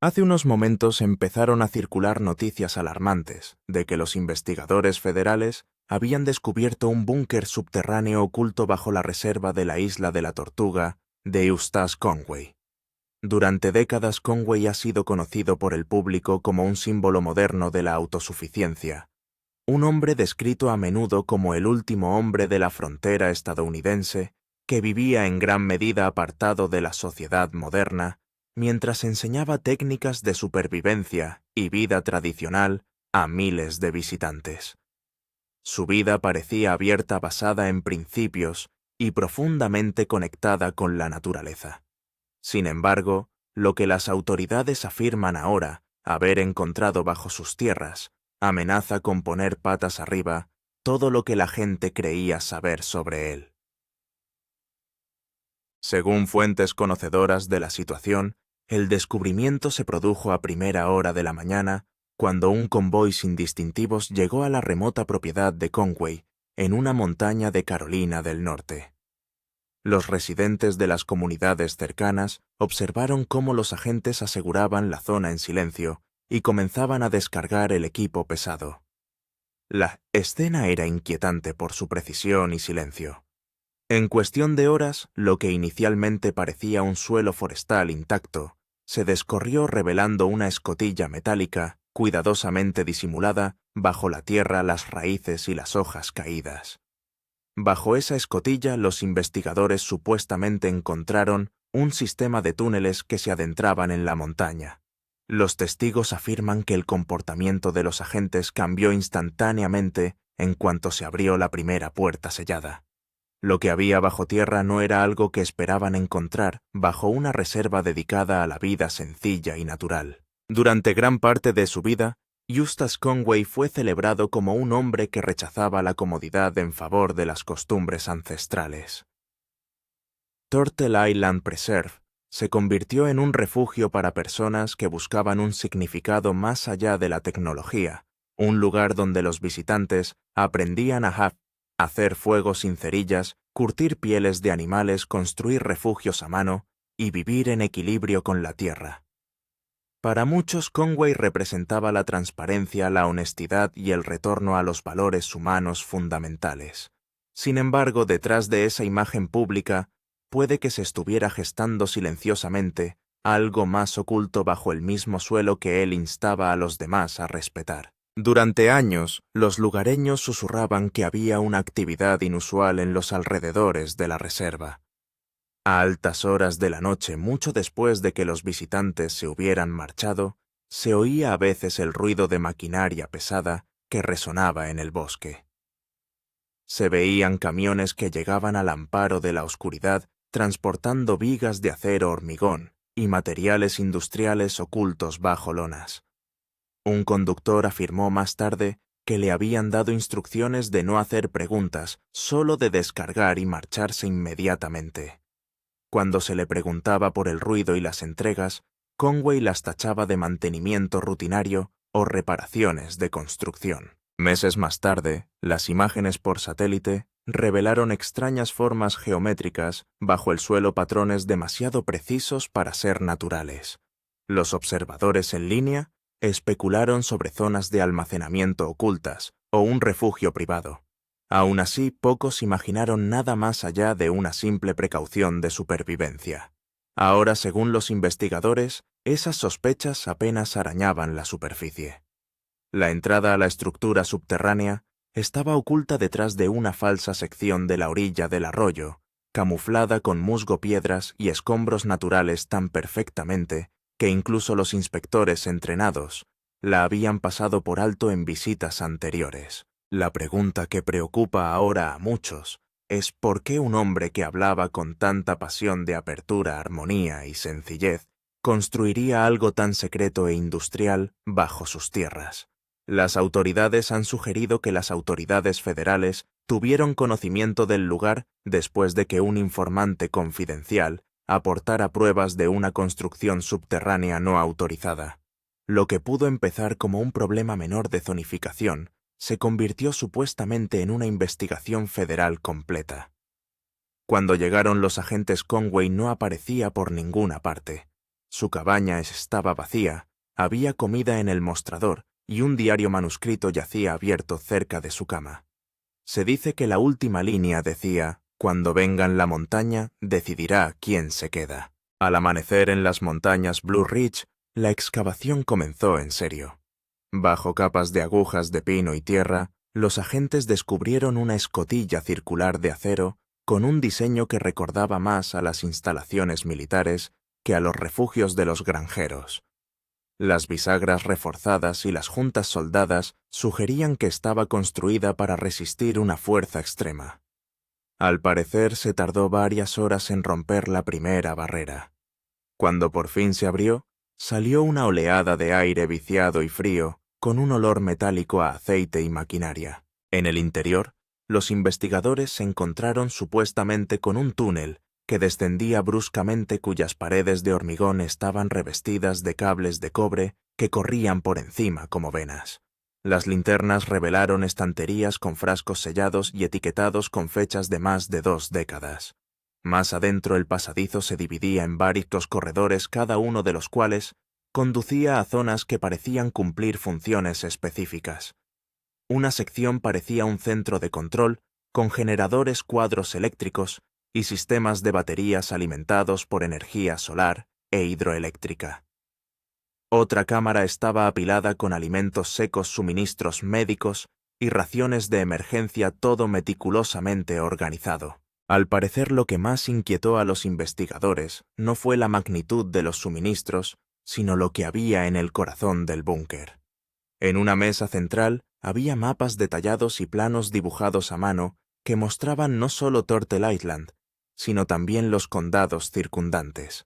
Hace unos momentos empezaron a circular noticias alarmantes de que los investigadores federales habían descubierto un búnker subterráneo oculto bajo la reserva de la isla de la Tortuga de Eustace Conway. Durante décadas Conway ha sido conocido por el público como un símbolo moderno de la autosuficiencia, un hombre descrito a menudo como el último hombre de la frontera estadounidense que vivía en gran medida apartado de la sociedad moderna mientras enseñaba técnicas de supervivencia y vida tradicional a miles de visitantes. Su vida parecía abierta, basada en principios y profundamente conectada con la naturaleza. Sin embargo, lo que las autoridades afirman ahora haber encontrado bajo sus tierras amenaza con poner patas arriba todo lo que la gente creía saber sobre él. Según fuentes conocedoras de la situación, el descubrimiento se produjo a primera hora de la mañana, cuando un convoy sin distintivos llegó a la remota propiedad de Conway, en una montaña de Carolina del Norte. Los residentes de las comunidades cercanas observaron cómo los agentes aseguraban la zona en silencio y comenzaban a descargar el equipo pesado. La escena era inquietante por su precisión y silencio. En cuestión de horas, lo que inicialmente parecía un suelo forestal intacto, se descorrió revelando una escotilla metálica, cuidadosamente disimulada, bajo la tierra, las raíces y las hojas caídas. Bajo esa escotilla, los investigadores supuestamente encontraron un sistema de túneles que se adentraban en la montaña. Los testigos afirman que el comportamiento de los agentes cambió instantáneamente en cuanto se abrió la primera puerta sellada. Lo que había bajo tierra no era algo que esperaban encontrar bajo una reserva dedicada a la vida sencilla y natural. Durante gran parte de su vida, Eustace Conway fue celebrado como un hombre que rechazaba la comodidad en favor de las costumbres ancestrales. Turtle Island Preserve se convirtió en un refugio para personas que buscaban un significado más allá de la tecnología, un lugar donde los visitantes aprendían a hacer fuego sin cerillas, curtir pieles de animales, construir refugios a mano y vivir en equilibrio con la tierra. Para muchos, Conway representaba la transparencia, la honestidad y el retorno a los valores humanos fundamentales. Sin embargo, detrás de esa imagen pública, puede que se estuviera gestando silenciosamente algo más oculto bajo el mismo suelo que él instaba a los demás a respetar. Durante años, los lugareños susurraban que había una actividad inusual en los alrededores de la reserva. A altas horas de la noche, mucho después de que los visitantes se hubieran marchado, se oía a veces el ruido de maquinaria pesada que resonaba en el bosque. Se veían camiones que llegaban al amparo de la oscuridad transportando vigas de acero, hormigón y materiales industriales ocultos bajo lonas. Un conductor afirmó más tarde que le habían dado instrucciones de no hacer preguntas, solo de descargar y marcharse inmediatamente. Cuando se le preguntaba por el ruido y las entregas, Conway las tachaba de mantenimiento rutinario o reparaciones de construcción. Meses más tarde, las imágenes por satélite revelaron extrañas formas geométricas bajo el suelo, patrones demasiado precisos para ser naturales. Los observadores en línea especularon sobre zonas de almacenamiento ocultas o un refugio privado. Aún así, pocos imaginaron nada más allá de una simple precaución de supervivencia. Ahora, según los investigadores, esas sospechas apenas arañaban la superficie. La entrada a la estructura subterránea estaba oculta detrás de una falsa sección de la orilla del arroyo, camuflada con musgo, piedras y escombros naturales tan perfectamente que incluso los inspectores entrenados la habían pasado por alto en visitas anteriores. La pregunta que preocupa ahora a muchos es por qué un hombre que hablaba con tanta pasión de apertura, armonía y sencillez construiría algo tan secreto e industrial bajo sus tierras. Las autoridades han sugerido que las autoridades federales tuvieron conocimiento del lugar después de que un informante confidencial aportara pruebas de una construcción subterránea no autorizada. Lo que pudo empezar como un problema menor de zonificación se convirtió supuestamente en una investigación federal completa. Cuando llegaron los agentes, Conway no aparecía por ninguna parte. Su cabaña estaba vacía, había comida en el mostrador y un diario manuscrito yacía abierto cerca de su cama. Se dice que la última línea decía: «Cuando vengan la montaña, decidirá quién se queda». Al amanecer en las montañas Blue Ridge, la excavación comenzó en serio. Bajo capas de agujas de pino y tierra, los agentes descubrieron una escotilla circular de acero con un diseño que recordaba más a las instalaciones militares que a los refugios de los granjeros. Las bisagras reforzadas y las juntas soldadas sugerían que estaba construida para resistir una fuerza extrema. Al parecer se tardó varias horas en romper la primera barrera. Cuando por fin se abrió, salió una oleada de aire viciado y frío, con un olor metálico a aceite y maquinaria. En el interior, los investigadores se encontraron supuestamente con un túnel que descendía bruscamente, cuyas paredes de hormigón estaban revestidas de cables de cobre que corrían por encima como venas. Las linternas revelaron estanterías con frascos sellados y etiquetados con fechas de más de 2 décadas. Más adentro el pasadizo se dividía en varios corredores, cada uno de los cuales conducía a zonas que parecían cumplir funciones específicas. Una sección parecía un centro de control con generadores, cuadros eléctricos y sistemas de baterías alimentados por energía solar e hidroeléctrica. Otra cámara estaba apilada con alimentos secos, suministros médicos y raciones de emergencia, todo meticulosamente organizado. Al parecer, lo que más inquietó a los investigadores no fue la magnitud de los suministros, sino lo que había en el corazón del búnker. En una mesa central había mapas detallados y planos dibujados a mano que mostraban no solo Turtle Island, sino también los condados circundantes.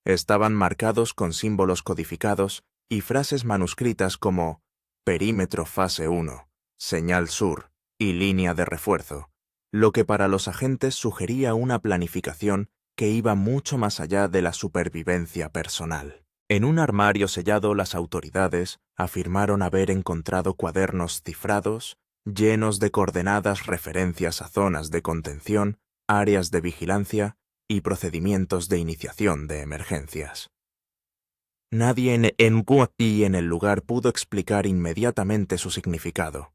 Estaban marcados con símbolos codificados y frases manuscritas como «Perímetro fase 1», «Señal sur» y «Línea de refuerzo», lo que para los agentes sugería una planificación que iba mucho más allá de la supervivencia personal. En un armario sellado, las autoridades afirmaron haber encontrado cuadernos cifrados llenos de coordenadas, referencias a zonas de contención, áreas de vigilancia y procedimientos de iniciación de emergencias. Nadie en el lugar pudo explicar inmediatamente su significado.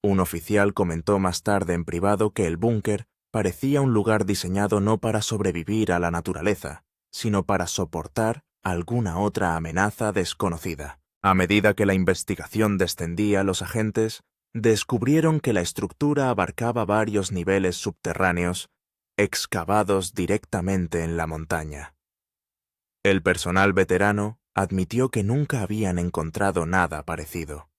Un oficial comentó más tarde en privado que el búnker parecía un lugar diseñado no para sobrevivir a la naturaleza, sino para soportar alguna otra amenaza desconocida. A medida que la investigación descendía, los agentes descubrieron que la estructura abarcaba varios niveles subterráneos excavados directamente en la montaña. El personal veterano admitió que nunca habían encontrado nada parecido.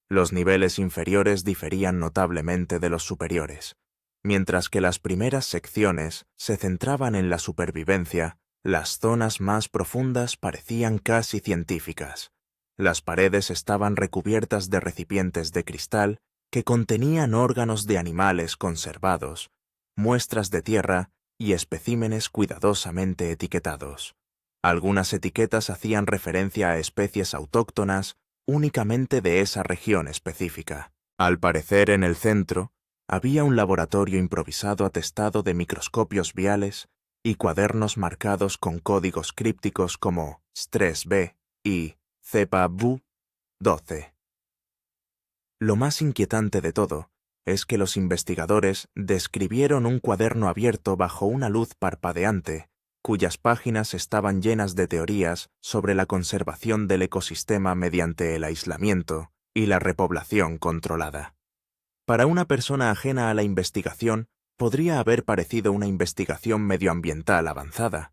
Los niveles inferiores diferían notablemente de los superiores. Mientras que las primeras secciones se centraban en la supervivencia, las zonas más profundas parecían casi científicas. Las paredes estaban recubiertas de recipientes de cristal que contenían órganos de animales conservados, muestras de tierra y especímenes cuidadosamente etiquetados. Algunas etiquetas hacían referencia a especies autóctonas únicamente de esa región específica. Al parecer, en el centro, había un laboratorio improvisado atestado de microscopios viales y cuadernos marcados con códigos crípticos como Stress B y Cepa Bu 12. Lo más inquietante de todo es que los investigadores describieron un cuaderno abierto bajo una luz parpadeante, cuyas páginas estaban llenas de teorías sobre la conservación del ecosistema mediante el aislamiento y la repoblación controlada. Para una persona ajena a la investigación, podría haber parecido una investigación medioambiental avanzada.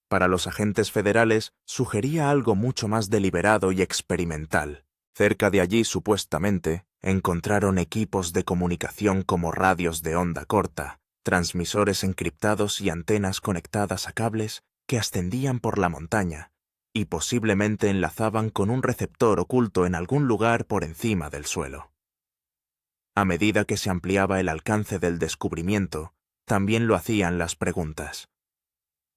Para los agentes federales, sugería algo mucho más deliberado y experimental. Cerca de allí, supuestamente, encontraron equipos de comunicación como radios de onda corta, transmisores encriptados y antenas conectadas a cables que ascendían por la montaña y posiblemente enlazaban con un receptor oculto en algún lugar por encima del suelo. A medida que se ampliaba el alcance del descubrimiento, también lo hacían las preguntas.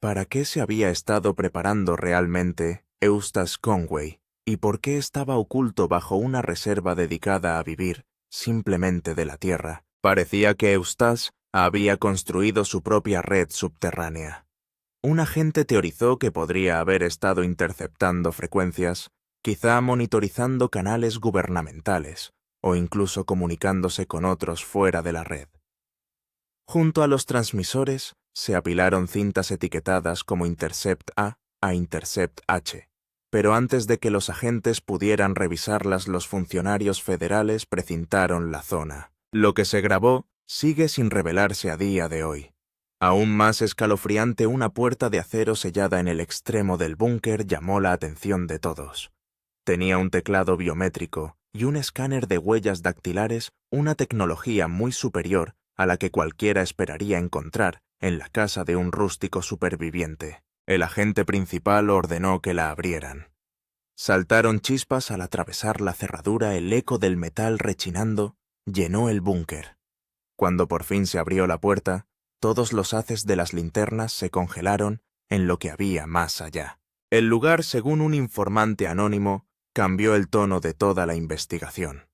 ¿Para qué se había estado preparando realmente Eustace Conway? ¿Y por qué estaba oculto bajo una reserva dedicada a vivir simplemente de la tierra? Parecía que Eustace había construido su propia red subterránea. Un agente teorizó que podría haber estado interceptando frecuencias, quizá monitorizando canales gubernamentales o incluso comunicándose con otros fuera de la red. Junto a los transmisores se apilaron cintas etiquetadas como Intercept A Intercept H, pero antes de que los agentes pudieran revisarlas, los funcionarios federales precintaron la zona. Lo que se grabó sigue sin revelarse a día de hoy. Aún más escalofriante, una puerta de acero sellada en el extremo del búnker llamó la atención de todos. Tenía un teclado biométrico y un escáner de huellas dactilares, una tecnología muy superior a la que cualquiera esperaría encontrar en la casa de un rústico superviviente. El agente principal ordenó que la abrieran. Saltaron chispas al atravesar la cerradura, el eco del metal rechinando llenó el búnker. Cuando por fin se abrió la puerta, todos los haces de las linternas se congelaron en lo que había más allá. El lugar, según un informante anónimo, cambió el tono de toda la investigación.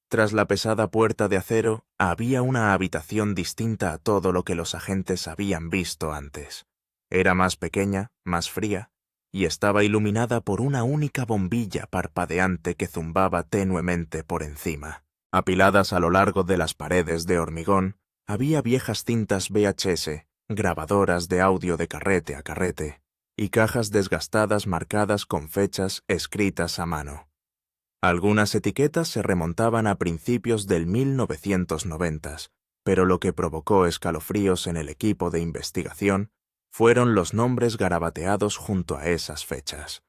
Tras la pesada puerta de acero, había una habitación distinta a todo lo que los agentes habían visto antes. Era más pequeña, más fría, y estaba iluminada por una única bombilla parpadeante que zumbaba tenuemente por encima. Apiladas a lo largo de las paredes de hormigón, había viejas cintas VHS, grabadoras de audio de carrete a carrete, y cajas desgastadas marcadas con fechas escritas a mano. Algunas etiquetas se remontaban a principios del 1990, pero lo que provocó escalofríos en el equipo de investigación fueron los nombres garabateados junto a esas fechas.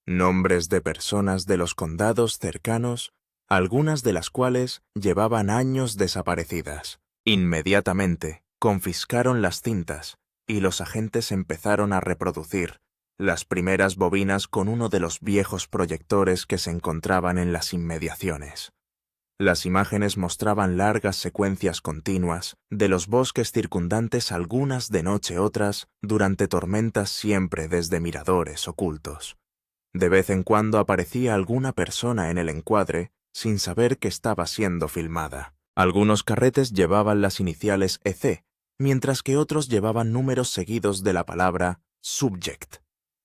Nombres de personas de los condados cercanos, algunas de las cuales llevaban años desaparecidas. Inmediatamente confiscaron las cintas y los agentes empezaron a reproducir las primeras bobinas con uno de los viejos proyectores que se encontraban en las inmediaciones. Las imágenes mostraban largas secuencias continuas de los bosques circundantes, algunas de noche, otras durante tormentas, siempre desde miradores ocultos. De vez en cuando aparecía alguna persona en el encuadre sin saber que estaba siendo filmada. Algunos carretes llevaban las iniciales EC, mientras que otros llevaban números seguidos de la palabra subject.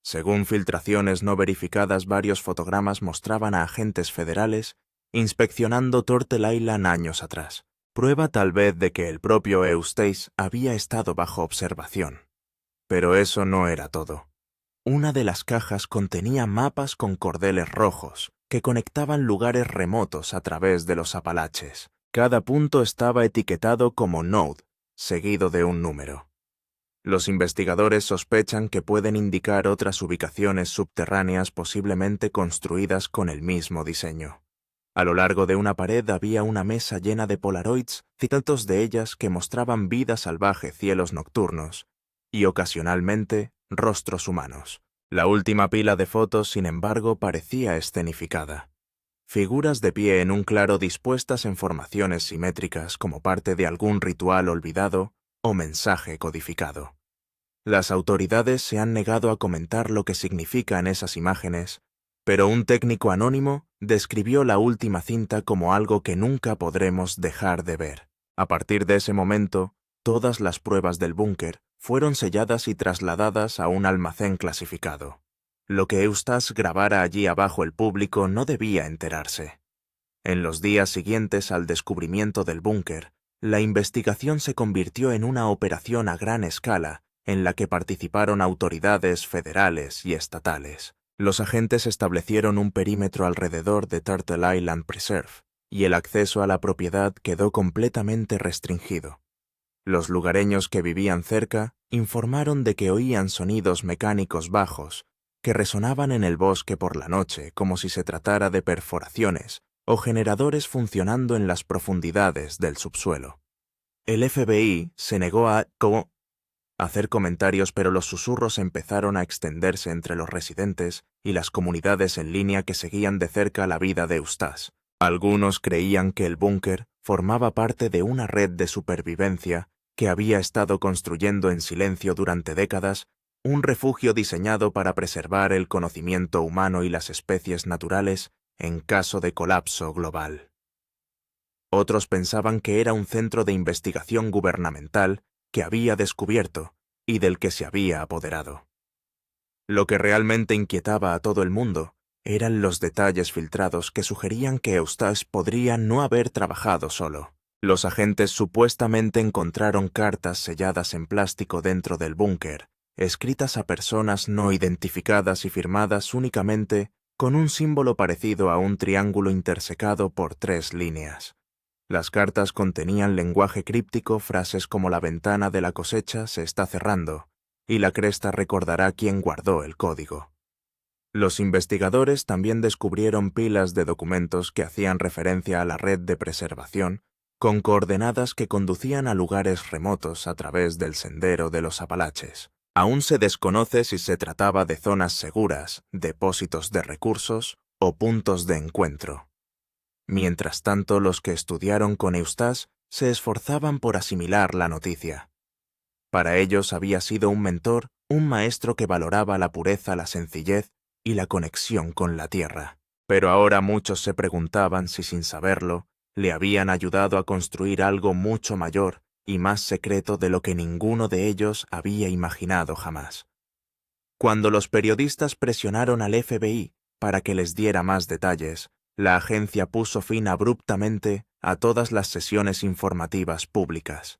Según filtraciones no verificadas, varios fotogramas mostraban a agentes federales inspeccionando Turtle Island años atrás, prueba tal vez de que el propio Eustace había estado bajo observación. Pero eso no era todo. Una de las cajas contenía mapas con cordeles rojos que conectaban lugares remotos a través de los Apalaches. Cada punto estaba etiquetado como Node, seguido de un número. Los investigadores sospechan que pueden indicar otras ubicaciones subterráneas posiblemente construidas con el mismo diseño. A lo largo de una pared había una mesa llena de polaroids, cientos de ellas que mostraban vida salvaje, cielos nocturnos y ocasionalmente rostros humanos. La última pila de fotos, sin embargo, parecía escenificada. Figuras de pie en un claro dispuestas en formaciones simétricas como parte de algún ritual olvidado o mensaje codificado. Las autoridades se han negado a comentar lo que significan esas imágenes, pero un técnico anónimo describió la última cinta como algo que nunca podremos dejar de ver. A partir de ese momento, todas las pruebas del búnker fueron selladas y trasladadas a un almacén clasificado. Lo que Eustace grabara allí abajo, el público no debía enterarse. En los días siguientes al descubrimiento del búnker, la investigación se convirtió en una operación a gran escala en la que participaron autoridades federales y estatales. Los agentes establecieron un perímetro alrededor de Turtle Island Preserve, y el acceso a la propiedad quedó completamente restringido. Los lugareños que vivían cerca informaron de que oían sonidos mecánicos bajos que resonaban en el bosque por la noche, como si se tratara de perforaciones o generadores funcionando en las profundidades del subsuelo. El FBI se negó a hacer comentarios, pero los susurros empezaron a extenderse entre los residentes y las comunidades en línea que seguían de cerca la vida de Eustace. Algunos creían que el búnker formaba parte de una red de supervivencia que había estado construyendo en silencio durante décadas, un refugio diseñado para preservar el conocimiento humano y las especies naturales en caso de colapso global. Otros pensaban que era un centro de investigación gubernamental que había descubierto y del que se había apoderado. Lo que realmente inquietaba a todo el mundo eran los detalles filtrados que sugerían que Eustace podría no haber trabajado solo. Los agentes supuestamente encontraron cartas selladas en plástico dentro del búnker, escritas a personas no identificadas y firmadas únicamente con un símbolo parecido a un triángulo intersecado por 3 líneas. Las cartas contenían lenguaje críptico, frases como la ventana de la cosecha se está cerrando, y la cresta recordará quién guardó el código. Los investigadores también descubrieron pilas de documentos que hacían referencia a la red de preservación, con coordenadas que conducían a lugares remotos a través del sendero de los Apalaches. Aún se desconoce si se trataba de zonas seguras, depósitos de recursos o puntos de encuentro. Mientras tanto, los que estudiaron con Eustace se esforzaban por asimilar la noticia. Para ellos había sido un mentor, un maestro que valoraba la pureza, la sencillez y la conexión con la tierra. Pero ahora muchos se preguntaban si, sin saberlo, le habían ayudado a construir algo mucho mayor y más secreto de lo que ninguno de ellos había imaginado jamás. Cuando los periodistas presionaron al FBI para que les diera más detalles, la agencia puso fin abruptamente a todas las sesiones informativas públicas.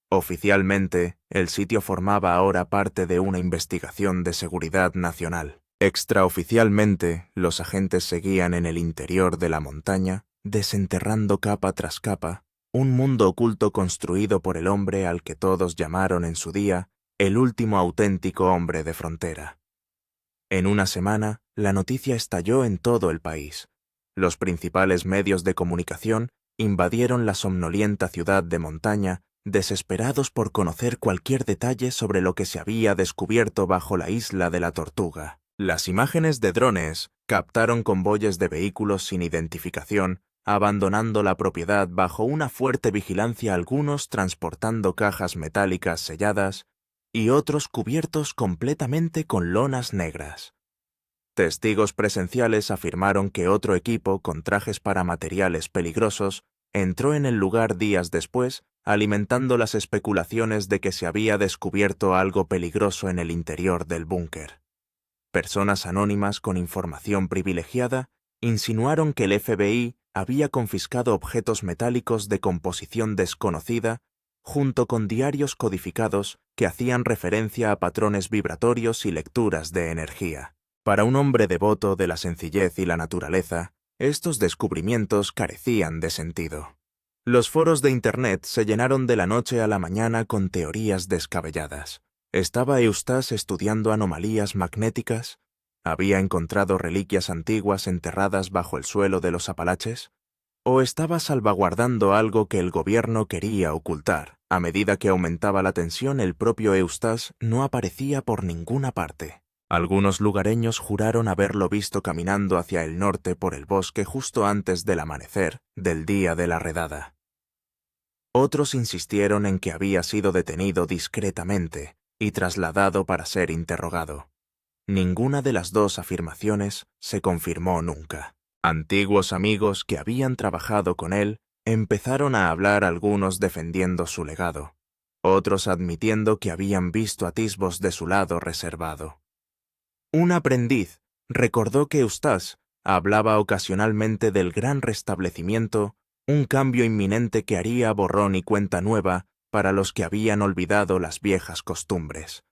Oficialmente, el sitio formaba ahora parte de una investigación de seguridad nacional. Extraoficialmente, los agentes seguían en el interior de la montaña, desenterrando capa tras capa, un mundo oculto construido por el hombre al que todos llamaron en su día el último auténtico hombre de frontera. En una semana, la noticia estalló en todo el país. Los principales medios de comunicación invadieron la somnolienta ciudad de montaña, desesperados por conocer cualquier detalle sobre lo que se había descubierto bajo la isla de la Tortuga. Las imágenes de drones captaron convoyes de vehículos sin identificación, abandonando la propiedad bajo una fuerte vigilancia, algunos transportando cajas metálicas selladas y otros cubiertos completamente con lonas negras. Testigos presenciales afirmaron que otro equipo con trajes para materiales peligrosos entró en el lugar días después, alimentando las especulaciones de que se había descubierto algo peligroso en el interior del búnker. Personas anónimas con información privilegiada insinuaron que el FBI había confiscado objetos metálicos de composición desconocida, junto con diarios codificados que hacían referencia a patrones vibratorios y lecturas de energía. Para un hombre devoto de la sencillez y la naturaleza, estos descubrimientos carecían de sentido. Los foros de Internet se llenaron de la noche a la mañana con teorías descabelladas. ¿Estaba Eustace estudiando anomalías magnéticas? ¿Había encontrado reliquias antiguas enterradas bajo el suelo de los Apalaches? ¿O estaba salvaguardando algo que el gobierno quería ocultar? A medida que aumentaba la tensión, el propio Eustace no aparecía por ninguna parte. Algunos lugareños juraron haberlo visto caminando hacia el norte por el bosque justo antes del amanecer del día de la redada. Otros insistieron en que había sido detenido discretamente y trasladado para ser interrogado. Ninguna de las dos afirmaciones se confirmó nunca. Antiguos amigos que habían trabajado con él empezaron a hablar, algunos defendiendo su legado, otros admitiendo que habían visto atisbos de su lado reservado. Un aprendiz recordó que Eustace hablaba ocasionalmente del gran restablecimiento, un cambio inminente que haría borrón y cuenta nueva para los que habían olvidado las viejas costumbres.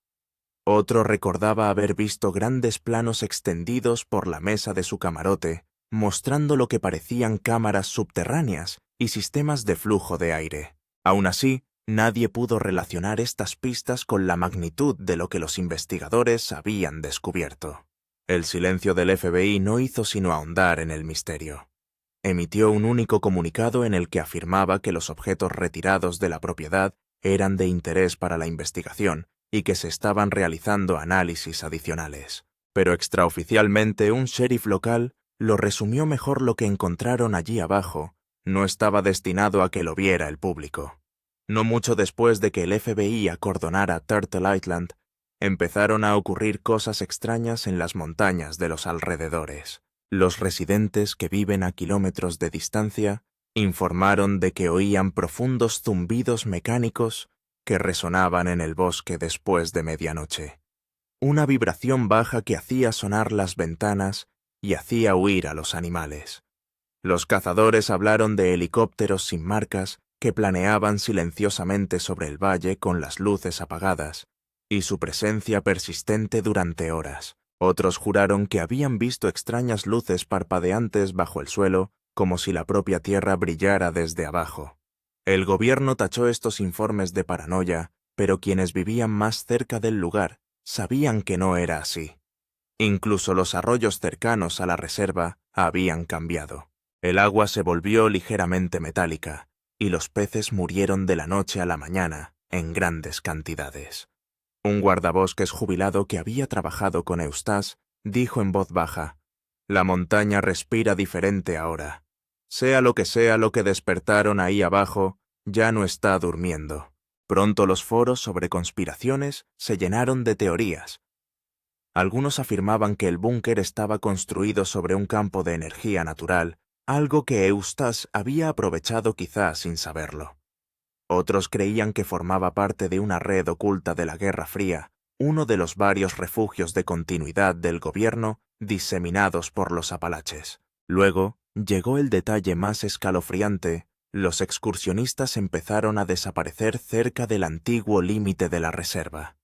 Otro recordaba haber visto grandes planos extendidos por la mesa de su camarote, mostrando lo que parecían cámaras subterráneas y sistemas de flujo de aire. Aún así, nadie pudo relacionar estas pistas con la magnitud de lo que los investigadores habían descubierto. El silencio del FBI no hizo sino ahondar en el misterio. Emitió un único comunicado en el que afirmaba que los objetos retirados de la propiedad eran de interés para la investigación y que se estaban realizando análisis adicionales. Pero extraoficialmente un sheriff local lo resumió mejor: lo que encontraron allí abajo no estaba destinado a que lo viera el público. No mucho después de que el FBI acordonara Turtle Island, empezaron a ocurrir cosas extrañas en las montañas de los alrededores. Los residentes, que viven a kilómetros de distancia, informaron de que oían profundos zumbidos mecánicos que resonaban en el bosque después de medianoche. Una vibración baja que hacía sonar las ventanas y hacía huir a los animales. Los cazadores hablaron de helicópteros sin marcas que planeaban silenciosamente sobre el valle con las luces apagadas, y su presencia persistente durante horas. Otros juraron que habían visto extrañas luces parpadeantes bajo el suelo, como si la propia tierra brillara desde abajo. El gobierno tachó estos informes de paranoia, pero quienes vivían más cerca del lugar sabían que no era así. Incluso los arroyos cercanos a la reserva habían cambiado. El agua se volvió ligeramente metálica, y los peces murieron de la noche a la mañana en grandes cantidades. Un guardabosques jubilado que había trabajado con Eustace dijo en voz baja: «La montaña respira diferente ahora. Sea lo que despertaron ahí abajo, ya no está durmiendo». Pronto los foros sobre conspiraciones se llenaron de teorías. Algunos afirmaban que el búnker estaba construido sobre un campo de energía natural, algo que Eustace había aprovechado quizá sin saberlo. Otros creían que formaba parte de una red oculta de la Guerra Fría, uno de los varios refugios de continuidad del gobierno diseminados por los Apalaches. Luego, llegó el detalle más escalofriante: los excursionistas empezaron a desaparecer cerca del antiguo límite de la reserva.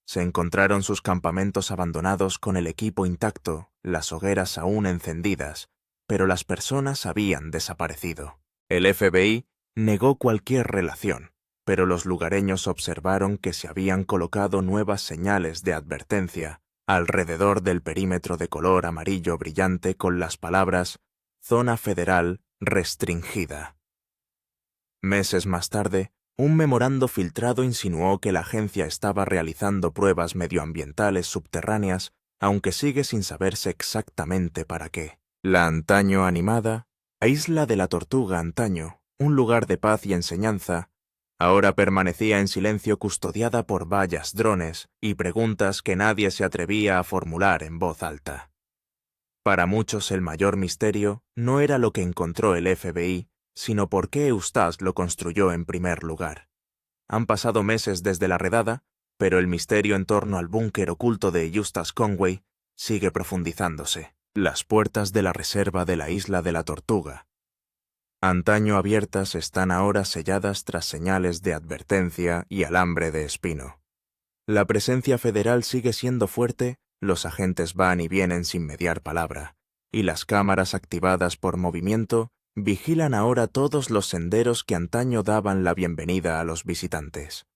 Se encontraron sus campamentos abandonados con el equipo intacto, las hogueras aún encendidas, pero las personas habían desaparecido. El FBI negó cualquier relación, pero los lugareños observaron que se habían colocado nuevas señales de advertencia alrededor del perímetro de color amarillo brillante con las palabras «Zona Federal Restringida». Meses más tarde, un memorando filtrado insinuó que la agencia estaba realizando pruebas medioambientales subterráneas, aunque sigue sin saberse exactamente para qué. La antaño animada Isla de la Tortuga antaño, un lugar de paz y enseñanza, ahora permanecía en silencio custodiada por vallas, drones y preguntas que nadie se atrevía a formular en voz alta. Para muchos el mayor misterio no era lo que encontró el FBI, sino por qué Eustace lo construyó en primer lugar. Han pasado meses desde la redada, pero el misterio en torno al búnker oculto de Eustace Conway sigue profundizándose. Las puertas de la reserva de la Isla de la Tortuga, antaño abiertas, están ahora selladas tras señales de advertencia y alambre de espino. La presencia federal sigue siendo fuerte, los agentes van y vienen sin mediar palabra, y las cámaras activadas por movimiento vigilan ahora todos los senderos que antaño daban la bienvenida a los visitantes.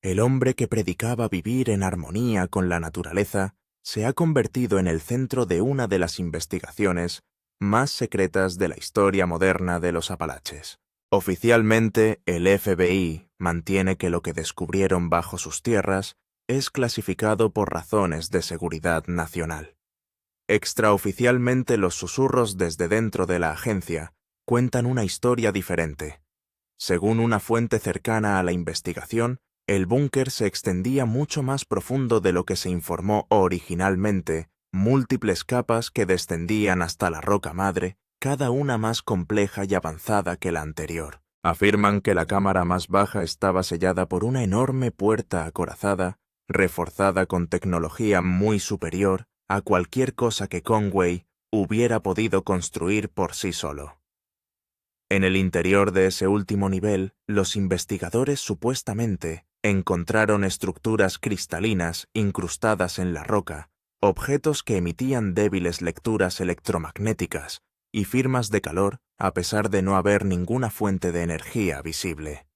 El hombre que predicaba vivir en armonía con la naturaleza se ha convertido en el centro de una de las investigaciones más secretas de la historia moderna de los Apalaches. Oficialmente, el FBI mantiene que lo que descubrieron bajo sus tierras es clasificado por razones de seguridad nacional. Extraoficialmente, los susurros desde dentro de la agencia cuentan una historia diferente. Según una fuente cercana a la investigación, el búnker se extendía mucho más profundo de lo que se informó originalmente, múltiples capas que descendían hasta la roca madre, cada una más compleja y avanzada que la anterior. Afirman que la cámara más baja estaba sellada por una enorme puerta acorazada, reforzada con tecnología muy superior a cualquier cosa que Conway hubiera podido construir por sí solo. En el interior de ese último nivel, los investigadores supuestamente encontraron estructuras cristalinas incrustadas en la roca, objetos que emitían débiles lecturas electromagnéticas y firmas de calor a pesar de no haber ninguna fuente de energía visible.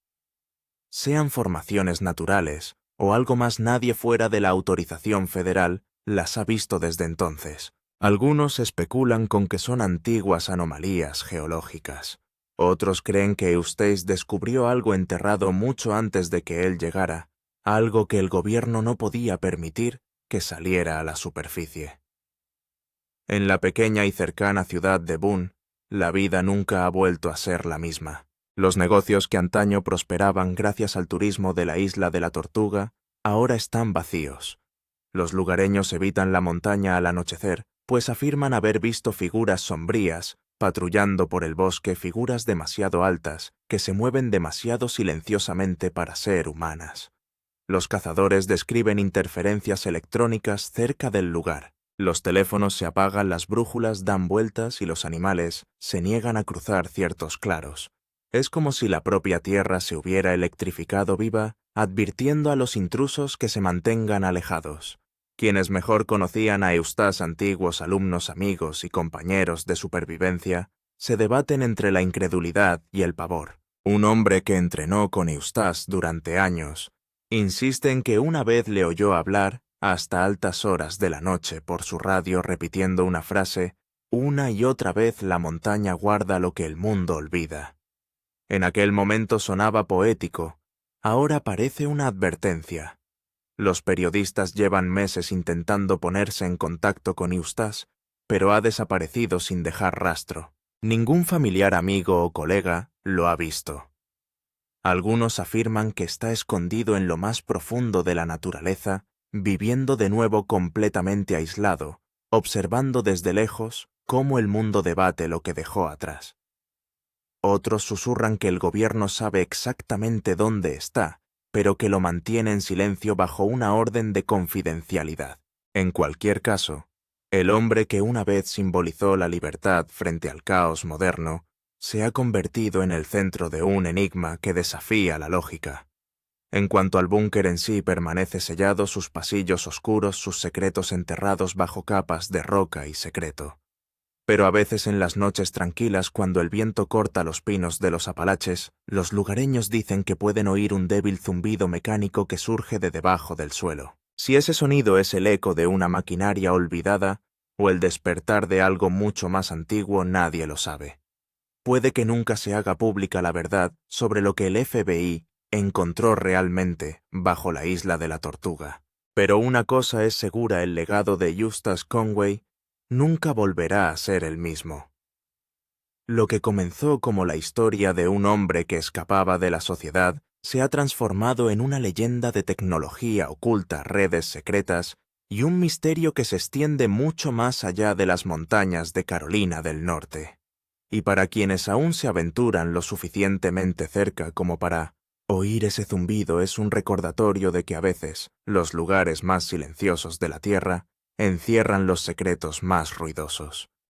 Sean formaciones naturales o algo más, nadie fuera de la autorización federal las ha visto desde entonces. Algunos especulan con que son antiguas anomalías geológicas. Otros creen que Eustace descubrió algo enterrado mucho antes de que él llegara, algo que el gobierno no podía permitir que saliera a la superficie. En la pequeña y cercana ciudad de Boone, la vida nunca ha vuelto a ser la misma. Los negocios que antaño prosperaban gracias al turismo de la Isla de la Tortuga ahora están vacíos. Los lugareños evitan la montaña al anochecer, pues afirman haber visto figuras sombrías patrullando por el bosque figuras demasiado altas que se mueven demasiado silenciosamente para ser humanas. Los cazadores describen interferencias electrónicas cerca del lugar. Los teléfonos se apagan, las brújulas dan vueltas y los animales se niegan a cruzar ciertos claros. Es como si la propia Tierra se hubiera electrificado viva, advirtiendo a los intrusos que se mantengan alejados. Quienes mejor conocían a Eustace, antiguos alumnos, amigos y compañeros de supervivencia, se debaten entre la incredulidad y el pavor. Un hombre que entrenó con Eustace durante años insiste en que una vez le oyó hablar hasta altas horas de la noche por su radio repitiendo una frase: una y otra vez la montaña guarda lo que el mundo olvida. En aquel momento sonaba poético, ahora parece una advertencia. Los periodistas llevan meses intentando ponerse en contacto con Eustace, pero ha desaparecido sin dejar rastro. Ningún familiar, amigo o colega lo ha visto. Algunos afirman que está escondido en lo más profundo de la naturaleza, viviendo de nuevo completamente aislado, observando desde lejos cómo el mundo debate lo que dejó atrás. Otros susurran que el gobierno sabe exactamente dónde está, pero que lo mantiene en silencio bajo una orden de confidencialidad. En cualquier caso, el hombre que una vez simbolizó la libertad frente al caos moderno se ha convertido en el centro de un enigma que desafía la lógica. En cuanto al búnker en sí, permanece sellado, sus pasillos oscuros, sus secretos enterrados bajo capas de roca y secreto. Pero a veces en las noches tranquilas, cuando el viento corta los pinos de los Apalaches, los lugareños dicen que pueden oír un débil zumbido mecánico que surge de debajo del suelo. Si ese sonido es el eco de una maquinaria olvidada o el despertar de algo mucho más antiguo, nadie lo sabe. Puede que nunca se haga pública la verdad sobre lo que el FBI encontró realmente bajo la isla de la Tortuga. Pero una cosa es segura: el legado de Eustace Conway nunca volverá a ser el mismo. Lo que comenzó como la historia de un hombre que escapaba de la sociedad se ha transformado en una leyenda de tecnología oculta, redes secretas y un misterio que se extiende mucho más allá de las montañas de Carolina del Norte. Y para quienes aún se aventuran lo suficientemente cerca como para oír ese zumbido, es un recordatorio de que a veces los lugares más silenciosos de la Tierra encierran los secretos más ruidosos.